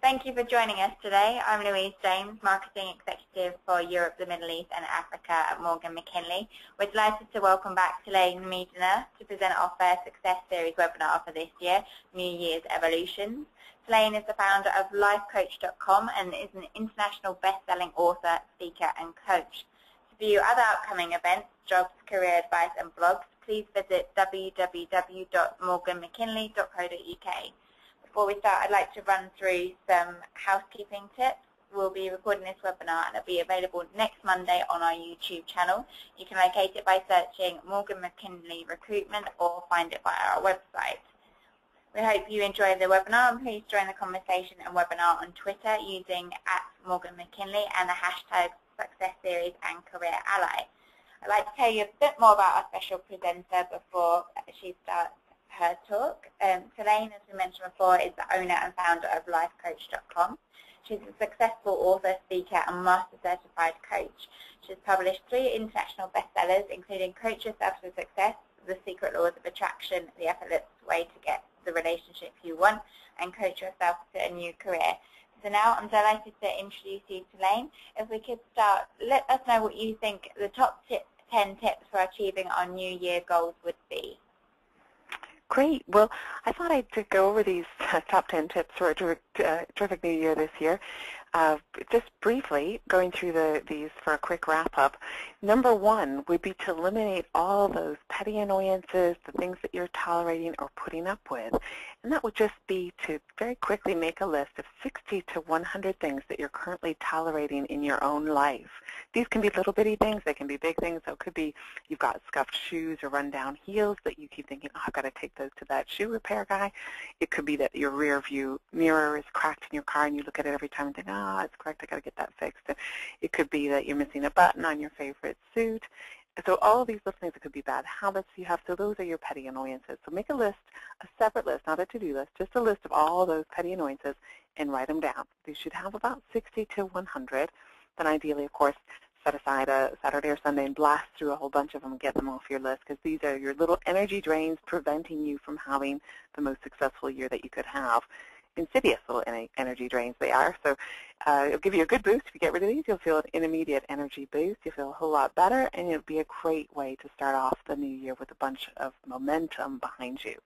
Thank you for joining us today. I'm Louise James, Marketing Executive for Europe, the Middle East and Africa at Morgan McKinley. We're delighted to welcome back Talane Miedaner to present our first Success Series webinar for this year, New Year's Evolutions. Talane is the founder of lifecoach.com and is an international best-selling author, speaker and coach. To view other upcoming events, jobs, career advice and blogs, please visit www.morganmckinley.co.uk. Before we start, I'd like to run through some housekeeping tips. We'll be recording this webinar and it'll be available next Monday on our YouTube channel. You can locate it by searching Morgan McKinley Recruitment or find it via our website. We hope you enjoy the webinar and please join the conversation and webinar on Twitter using @MorganMcKinley and the hashtag Success Series and Career Ally. I'd like to tell you a bit more about our special presenter before she starts her talk. Talane, as we mentioned before, is the owner and founder of lifecoach.com. She's a successful author, speaker and master certified coach. She's published 3 international bestsellers, including Coach Yourself to Success, The Secret Laws of Attraction, The Effortless Way to Get the Relationship You Want, and Coach Yourself to a New Career. So now I'm delighted to introduce you to Talane. If we could start, let us know what you think the top 10 tips for achieving our New Year goals would be. Great. Well, I thought I'd go over these top 10 tips for a terrific new year this year. Just briefly, going through these for a quick wrap-up. Number 1 would be to eliminate all those petty annoyances, the things that you're tolerating or putting up with. And that would just be to very quickly make a list of 60 to 100 things that you're currently tolerating in your own life. These can be little bitty things. They can be big things. So it could be you've got scuffed shoes or run-down heels that you keep thinking, oh, I've got to take those to that shoe repair guy. It could be that your rear view mirror is cracked in your car and you look at it every time and think, oh, it's cracked, I've got to get that fixed. It could be that you're missing a button on your favorite suit. So all of these little things that could be bad habits you have, so those are your petty annoyances. So make a list, a separate list, not a to-do list, just a list of all those petty annoyances and write them down. You should have about 60 to 100. Then ideally, of course, set aside a Saturday or Sunday and blast through a whole bunch of them and get them off your list, because these are your little energy drains preventing you from having the most successful year that you could have. Insidious little energy drains they are. So it'll give you a good boost. If you get rid of these, you'll feel an immediate energy boost. You'll feel a whole lot better, and it'll be a great way to start off the new year with a bunch of momentum behind you.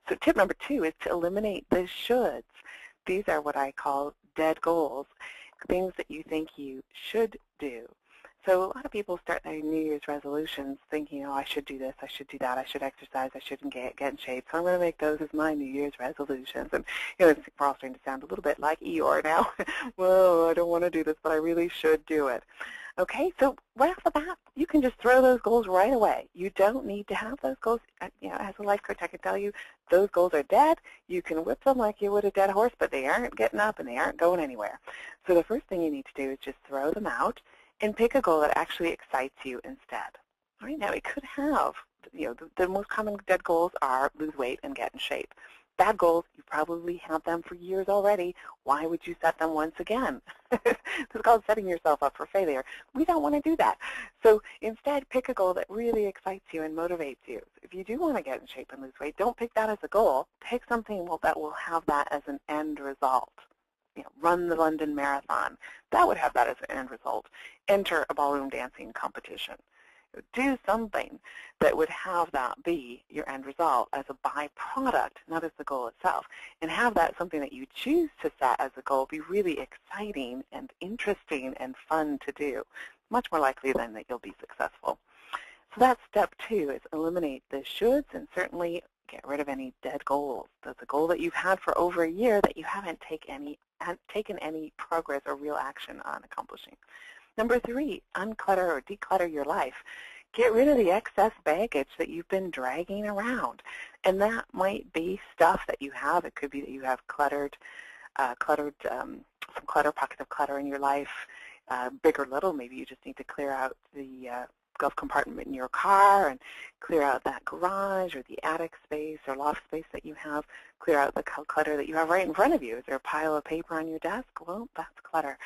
So tip number 2 is to eliminate the shoulds. These are what I call dead goals, things that you think you should do. So a lot of people start their New Year's resolutions thinking, oh, I should do this, I should do that, I should exercise, I shouldn't get in shape. So I'm going to make those as my New Year's resolutions. And we're all starting to sound a little bit like Eeyore now. Whoa, I don't want to do this, but I really should do it. Okay, so right off the bat, you can just throw those goals right away. You don't need to have those goals. As a life coach, I can tell you those goals are dead. You can whip them like you would a dead horse, but they aren't getting up and they aren't going anywhere. So the first thing you need to do is just throw them out and pick a goal that actually excites you instead. All right, now it could have, the most common dead goals are lose weight and get in shape. Bad goals, you probably have them for years already. Why would you set them once again? This is called setting yourself up for failure. We don't want to do that. So instead, pick a goal that really excites you and motivates you. If you do want to get in shape and lose weight, don't pick that as a goal. Pick something that will have that as an end result. Run the London Marathon. That would have that as an end result. Enter a ballroom dancing competition. Do something that would have that be your end result as a byproduct, not as the goal itself. And have that something that you choose to set as a goal be really exciting and interesting and fun to do. Much more likely then that you'll be successful. So that's step 2, is eliminate the shoulds and certainly get rid of any dead goals. That's a goal that you've had for over a year that you haven't taken any progress or real action on accomplishing. Number 3, unclutter or declutter your life. Get rid of the excess baggage that you've been dragging around. And that might be stuff that you have. It could be that you have some pockets of clutter in your life, big or little. Maybe you just need to clear out the glove compartment in your car and clear out that garage or the attic space or loft space that you have. Clear out the clutter that you have right in front of you. Is there a pile of paper on your desk? Well, that's clutter.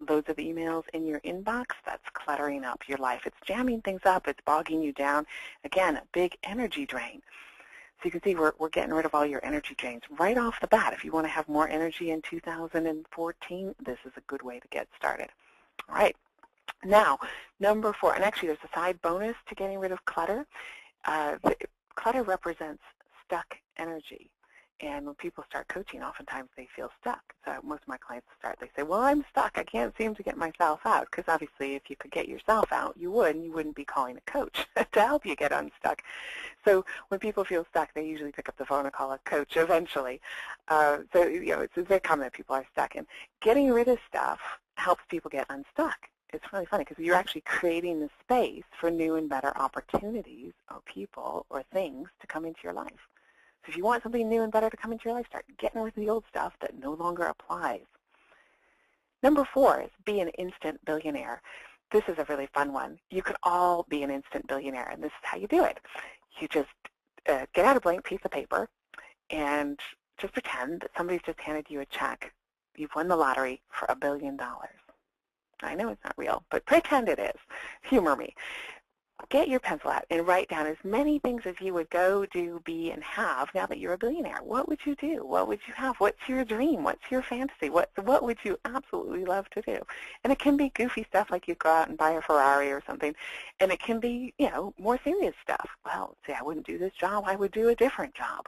Loads of emails in your inbox, that's cluttering up your life. It's jamming things up. It's bogging you down. Again, a big energy drain. So you can see we're getting rid of all your energy drains right off the bat. If you want to have more energy in 2014, this is a good way to get started. All right. Now, number 4, and actually there's a side bonus to getting rid of clutter. Clutter represents stuck energy. And when people start coaching, oftentimes they feel stuck. So most of my clients they say, well, I'm stuck. I can't seem to get myself out. Because obviously if you could get yourself out, you would, and you wouldn't be calling a coach to help you get unstuck. So when people feel stuck, they usually pick up the phone and call a coach eventually. So it's very common that people are stuck. And getting rid of stuff helps people get unstuck. It's really funny because you're actually creating the space for new and better opportunities or people or things to come into your life. So if you want something new and better to come into your life, start getting rid of the old stuff that no longer applies. Number 4 is be an instant billionaire. This is a really fun one. You can all be an instant billionaire, and this is how you do it. You just get out a blank piece of paper and just pretend that somebody's just handed you a check. You've won the lottery for $1 billion. I know it's not real, but pretend it is. Humor me. Get your pencil out and write down as many things as you would go, do, be, and have now that you're a billionaire. What would you do? What would you have? What's your dream? What's your fantasy? What would you absolutely love to do? And it can be goofy stuff like you go out and buy a Ferrari or something. And it can be, more serious stuff. Well, say I wouldn't do this job. I would do a different job.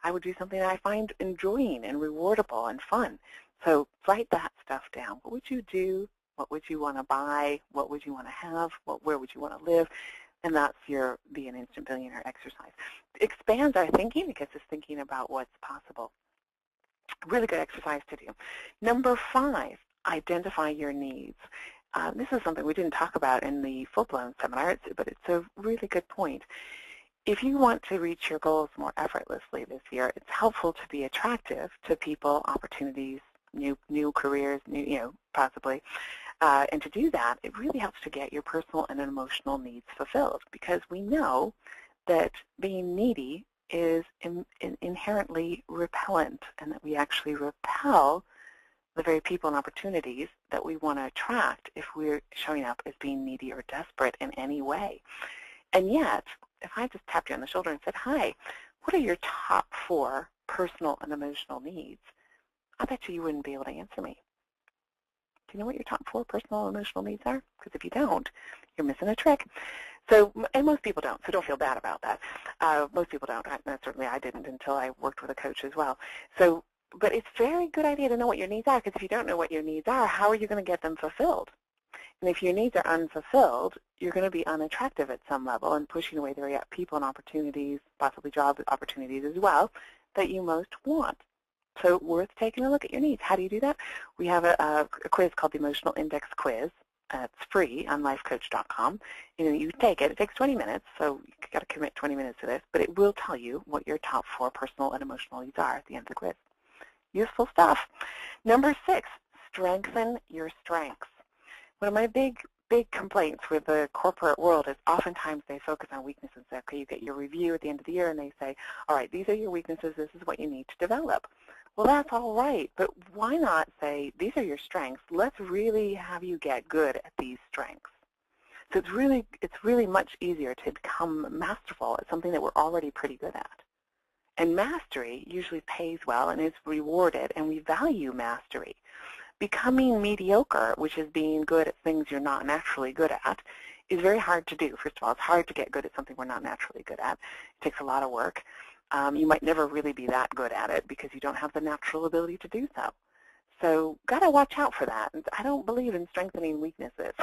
I would do something that I find enjoying and rewardable and fun. So write that stuff down. What would you do? What would you want to buy? What would you want to have? Where would you want to live? And that's your Be an Instant Billionaire exercise. It expands our thinking. It gets us thinking about what's possible. Really good exercise to do. Number 5, identify your needs. This is something we didn't talk about in the full-blown seminar, but it's a really good point. If you want to reach your goals more effortlessly this year, it's helpful to be attractive to people, opportunities, new careers, possibly. And to do that, it really helps to get your personal and emotional needs fulfilled, because we know that being needy is inherently repellent, and that we actually repel the very people and opportunities that we want to attract if we're showing up as being needy or desperate in any way. And yet, if I just tapped you on the shoulder and said, hi, what are your top 4 personal and emotional needs? I bet you wouldn't be able to answer me. Do you know what your top 4 personal and emotional needs are? Because if you don't, you're missing a trick. So, and most people don't, so don't feel bad about that. Most people don't. Certainly I didn't until I worked with a coach as well. So, but it's a very good idea to know what your needs are, because if you don't know what your needs are, how are you going to get them fulfilled? And if your needs are unfulfilled, you're going to be unattractive at some level and pushing away the people and opportunities, possibly job opportunities as well, that you most want. So worth taking a look at your needs. How do you do that? We have a quiz called the Emotional Index Quiz. It's free on lifecoach.com. You take it. It takes 20 minutes, so you've got to commit 20 minutes to this, but it will tell you what your top 4 personal and emotional needs are at the end of the quiz. Useful stuff. Number 6, strengthen your strengths. One of my big complaints with the corporate world is oftentimes they focus on weaknesses. Okay, you get your review at the end of the year and they say, all right, these are your weaknesses, this is what you need to develop. Well, that's all right, but why not say, these are your strengths, let's really have you get good at these strengths. So it's really much easier to become masterful at something that we're already pretty good at. And mastery usually pays well and is rewarded, and we value mastery. Becoming mediocre, which is being good at things you're not naturally good at, is very hard to do. First of all, it's hard to get good at something we're not naturally good at. It takes a lot of work. You might never really be that good at it because you don't have the natural ability to do so. So got to watch out for that. I don't believe in strengthening weaknesses.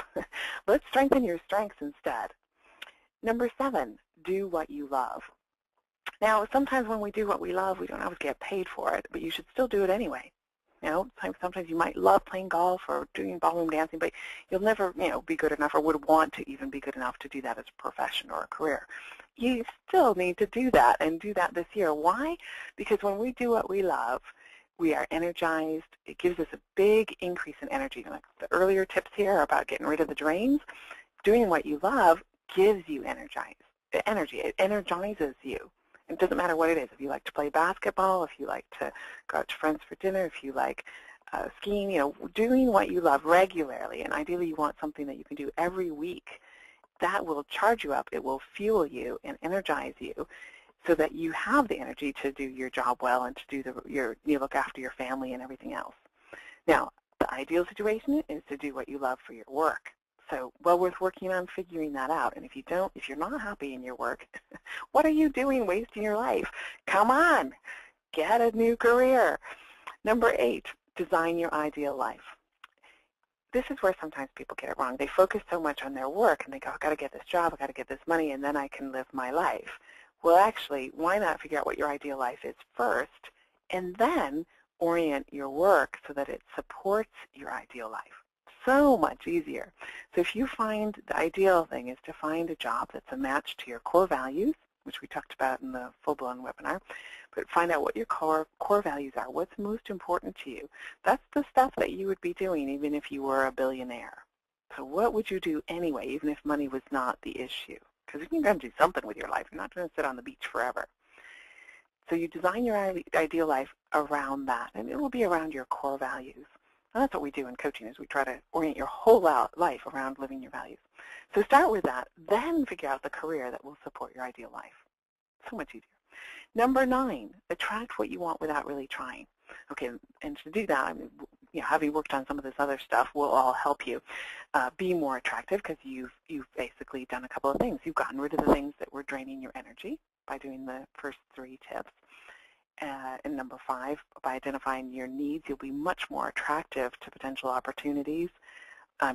Let's strengthen your strengths instead. Number 7, do what you love. Now, sometimes when we do what we love, we don't always get paid for it, but you should still do it anyway. Sometimes you might love playing golf or doing ballroom dancing, but you'll never, be good enough or would want to even be good enough to do that as a profession or a career. You still need to do that and do that this year. Why? Because when we do what we love, we are energized. It gives us a big increase in energy. Like the earlier tips here about getting rid of the drains, doing what you love gives you energy. It energizes you. It doesn't matter what it is. If you like to play basketball, if you like to go out to friends for dinner, if you like skiing, doing what you love regularly, and ideally you want something that you can do every week, that will charge you up. It will fuel you and energize you. so that you have the energy to do your job well and to do you look after your family and everything else. Now, the ideal situation is to do what you love for your work. So well worth working on figuring that out. And if you're not happy in your work, what are you doing wasting your life? Come on, get a new career. Number 8, design your ideal life. This is where sometimes people get it wrong. They focus so much on their work and they go, I've got to get this job, I've got to get this money, and then I can live my life. Well, actually, why not figure out what your ideal life is first and then orient your work so that it supports your ideal life? So much easier. So if you find the ideal thing is to find a job that's a match to your core values, which we talked about in the full-blown webinar, but find out what your core values are, what's most important to you. That's the stuff that you would be doing even if you were a billionaire. So what would you do anyway, even if money was not the issue? Because you're going to do something with your life. You're not going to sit on the beach forever. So you design your ideal life around that, and it will be around your core values. And that's what we do in coaching, is we try to orient your whole life around living your values. So start with that, then figure out the career that will support your ideal life. So much easier. Number 9, attract what you want without really trying. Okay, and to do that, I mean, having worked on some of this other stuff will all help you be more attractive, because you've basically done a couple of things. You've gotten rid of the things that were draining your energy by doing the first 3 tips. And number 5, by identifying your needs, you'll be much more attractive to potential opportunities.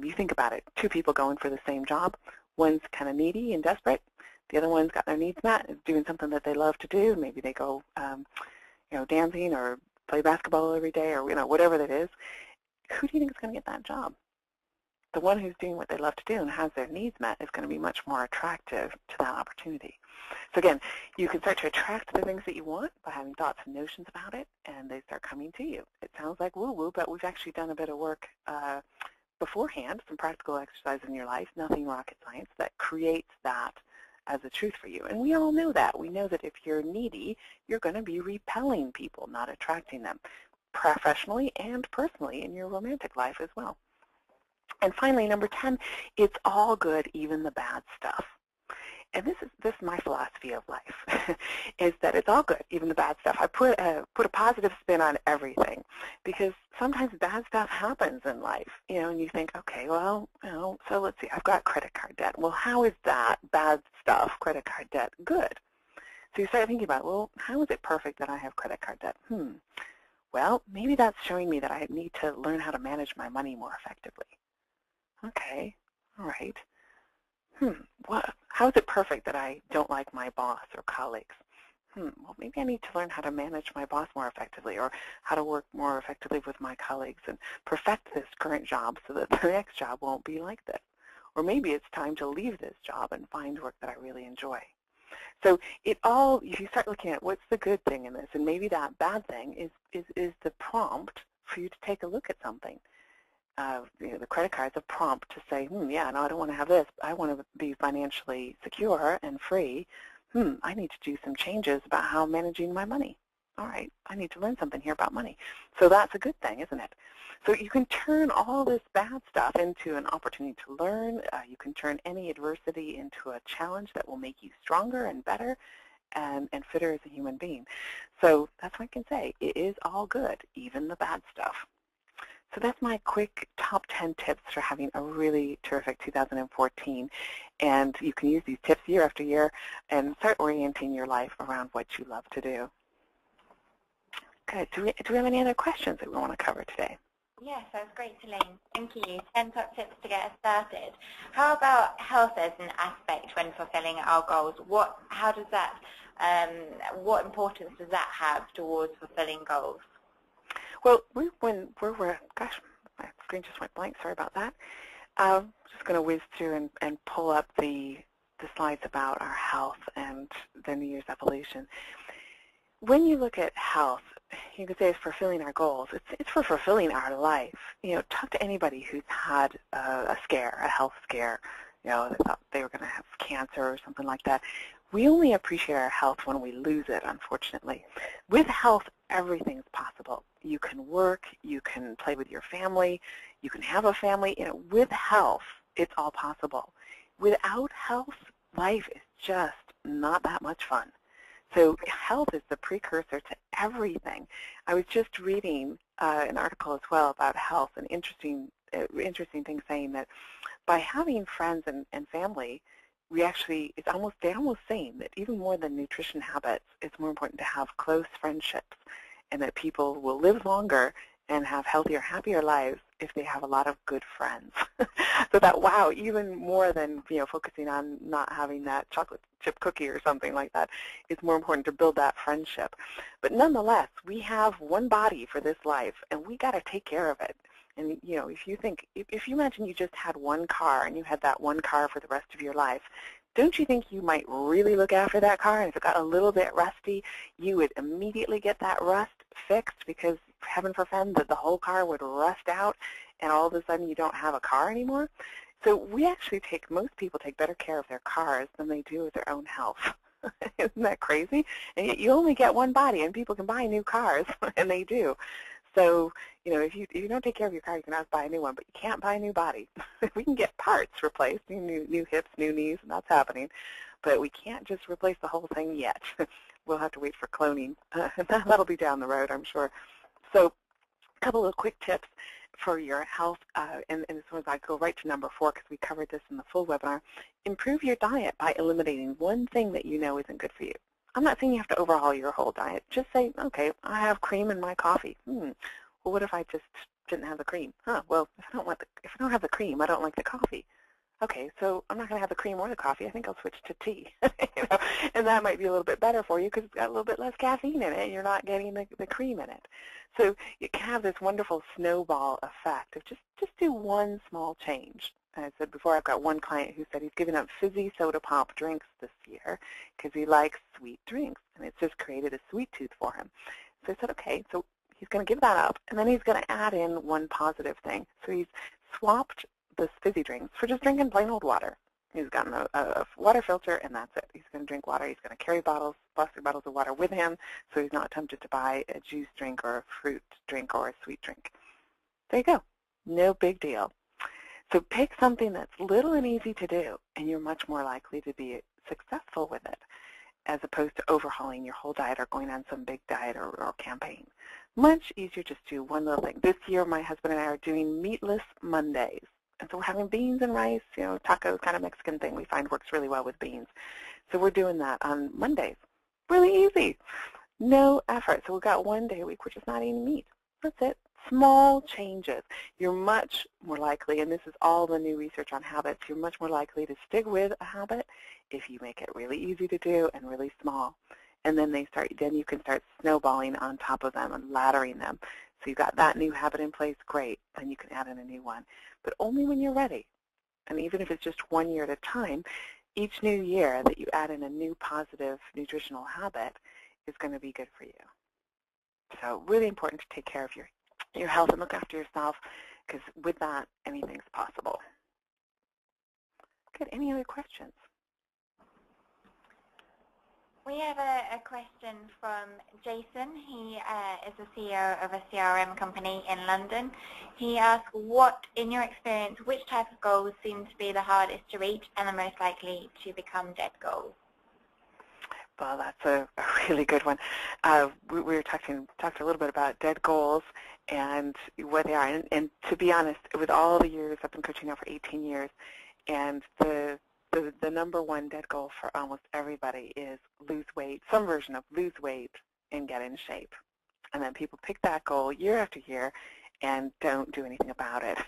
You think about it, 2 people going for the same job. One's kind of needy and desperate. The other one's got their needs met, is doing something that they love to do. Maybe they go, dancing or play basketball every day, or whatever that is. Who do you think is going to get that job? The one who's doing what they love to do and has their needs met is going to be much more attractive to that opportunity. So again, you can start to attract the things that you want by having thoughts and notions about it, and they start coming to you. It sounds like woo-woo, but we've actually done a bit of work beforehand, some practical exercise in your life, nothing rocket science, that creates that as a truth for you. And we all know that. We know that if you're needy, you're going to be repelling people, not attracting them, professionally and personally in your romantic life as well. And finally, number 10, it's all good, even the bad stuff. And this is my philosophy of life, is that it's all good, even the bad stuff. I put a positive spin on everything, because sometimes bad stuff happens in life, and you think, okay, well, so let's see, I've got credit card debt. Well, how is that bad stuff, credit card debt, good? So you start thinking about, well, how is it perfect that I have credit card debt? Well, maybe that's showing me that I need to learn how to manage my money more effectively. Okay, all right. How is it perfect that I don't like my boss or colleagues? Well, maybe I need to learn how to manage my boss more effectively, or how to work more effectively with my colleagues and perfect this current job so that the next job won't be like this. Or maybe it's time to leave this job and find work that I really enjoy. So if you start looking at what's the good thing in this, and maybe that bad thing is the prompt for you to take a look at something. The credit card's a prompt to say, yeah, no, I don't want to have this. I want to be financially secure and free. I need to do some changes about how I'm managing my money. All right, I need to learn something here about money. So that's a good thing, isn't it? So you can turn all this bad stuff into an opportunity to learn. You can turn any adversity into a challenge that will make you stronger and better and fitter as a human being. So that's what I can say. It is all good, even the bad stuff. So that's my quick top 10 tips for having a really terrific 2014. And you can use these tips year after year and start orienting your life around what you love to do. Good. Do we have any other questions that we want to cover today? Yes, that was great, Talane. Thank you. 10 top tips to get us started. How about health as an aspect when fulfilling our goals? What importance does that have towards fulfilling goals? Well, gosh, my screen just went blank. Sorry about that. I'm just going to whiz through and pull up the slides about our health and the New Year's evolution. When you look at health, you could say it's fulfilling our goals. It's for fulfilling our life. Talk to anybody who's had a scare, a health scare. They thought they were going to have cancer or something like that. We only appreciate our health when we lose it, unfortunately. With health, everything's possible. You can work, you can play with your family, you can have a family. With health, it's all possible. Without health, life is just not that much fun. So health is the precursor to everything. I was just reading an article as well about health, an interesting thing saying that by having friends and family, they're almost saying that even more than nutrition habits, it's more important to have close friendships, and that people will live longer and have healthier, happier lives if they have a lot of good friends. So that, wow, even more than focusing on not having that chocolate chip cookie or something like that, it's more important to build that friendship. But nonetheless, we have one body for this life, and we got to take care of it. And if you imagine you just had one car and you had that one car for the rest of your life, don't you think you might really look after that car? And if it got a little bit rusty, you would immediately get that rust fixed, because heaven forbid that the whole car would rust out and all of a sudden you don't have a car anymore. So most people take better care of their cars than they do of their own health. Isn't that crazy? And yet you only get one body, and people can buy new cars, and they do. So, if you don't take care of your car, you can always buy a new one, but you can't buy a new body. We can get parts replaced, new hips, new knees, and that's happening, but we can't just replace the whole thing yet. We'll have to wait for cloning. That'll be down the road, I'm sure. So, a couple of quick tips for your health, and this one I go right to number 4 because we covered this in the full webinar. Improve your diet by eliminating one thing that you know isn't good for you. I'm not saying you have to overhaul your whole diet. Just say, okay, I have cream in my coffee. Well, what if I just didn't have the cream? Well, if I don't have the cream, I don't like the coffee. Okay, so I'm not going to have the cream or the coffee. I think I'll switch to tea. And that might be a little bit better for you because it's got a little bit less caffeine in it, and you're not getting the cream in it. So you can have this wonderful snowball effect of just do one small change. As I said before, I've got one client who said he's given up fizzy soda pop drinks this year because he likes sweet drinks, and it's just created a sweet tooth for him. So I said, okay, so he's going to give that up, and then he's going to add in one positive thing. So he's swapped the fizzy drinks for just drinking plain old water. He's gotten a water filter, and that's it. He's going to drink water. He's going to carry plastic bottles of water with him, so he's not tempted to buy a juice drink or a fruit drink or a sweet drink. There you go. No big deal. So pick something that's little and easy to do, and you're much more likely to be successful with it, as opposed to overhauling your whole diet or going on some big diet or campaign. Much easier just do one little thing. This year, my husband and I are doing meatless Mondays. And so we're having beans and rice, tacos, kind of Mexican thing we find works really well with beans. So we're doing that on Mondays. Really easy. No effort. So we've got one day a week we're just not eating meat. That's it. Small changes. You're much more likely, and this is all the new research on habits, you're much more likely to stick with a habit if you make it really easy to do and really small. And then you can start snowballing on top of them and laddering them. So you've got that new habit in place, great, and you can add in a new one. But only when you're ready. And even if it's just 1 year at a time, each new year that you add in a new positive nutritional habit is going to be good for you. So really important to take care of your health and look after yourself, because with that, anything's possible. Good. Any other questions? We have a question from Jason. He is the CEO of a CRM company in London. He asks, in your experience, which type of goals seem to be the hardest to reach and the most likely to become dead goals? Well, that's a really good one. We were talked a little bit about dead goals and what they are. And to be honest, with all the years, I've been coaching now for 18 years, and the number one dead goal for almost everybody is lose weight, some version of lose weight and get in shape. And then people pick that goal year after year and don't do anything about it.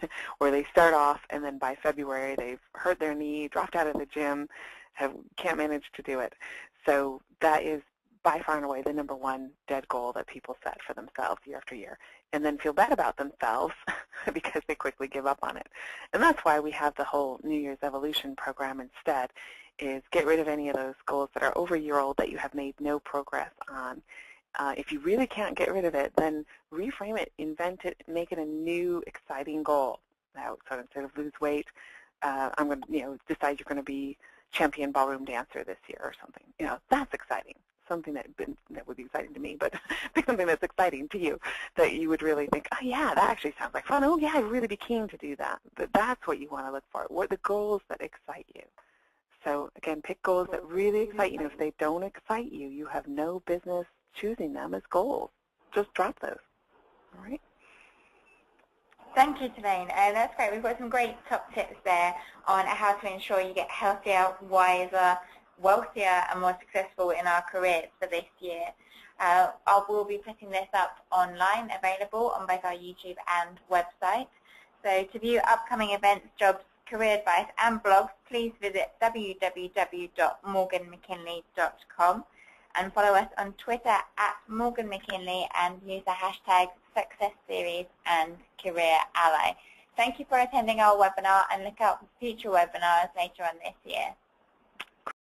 Or they start off and then by February they've hurt their knee, dropped out of the gym, can't manage to do it. So that is by far and away the number one dead goal that people set for themselves year after year, and then feel bad about themselves because they quickly give up on it. And that's why we have the whole New Year's Evolution program instead, is get rid of any of those goals that are over a year old that you have made no progress on. If you really can't get rid of it, then reframe it, invent it, make it a new, exciting goal. Now, so instead of lose weight, I'm going to, decide you're going to be champion ballroom dancer this year or something. That's exciting. Something that would be exciting to me, but pick something that's exciting to you, that you would really think, oh yeah, that actually sounds like fun. Oh yeah, I'd really be keen to do that. But that's what you want to look for. What are the goals that excite you? So again, pick goals that really excite you. If they don't excite you, you have no business choosing them as goals. Just drop those. All right? Thank you, Talane. That's great. We've got some great top tips there on how to ensure you get healthier, wiser, wealthier, and more successful in our careers for this year. I will be putting this up online, available on both our YouTube and website. So to view upcoming events, jobs, career advice, and blogs, please visit www.morganmckinley.com and follow us on Twitter @MorganMcKinley and use the hashtags SuccessSeries and CareerAlly. Thank you for attending our webinar and look out for future webinars later on this year.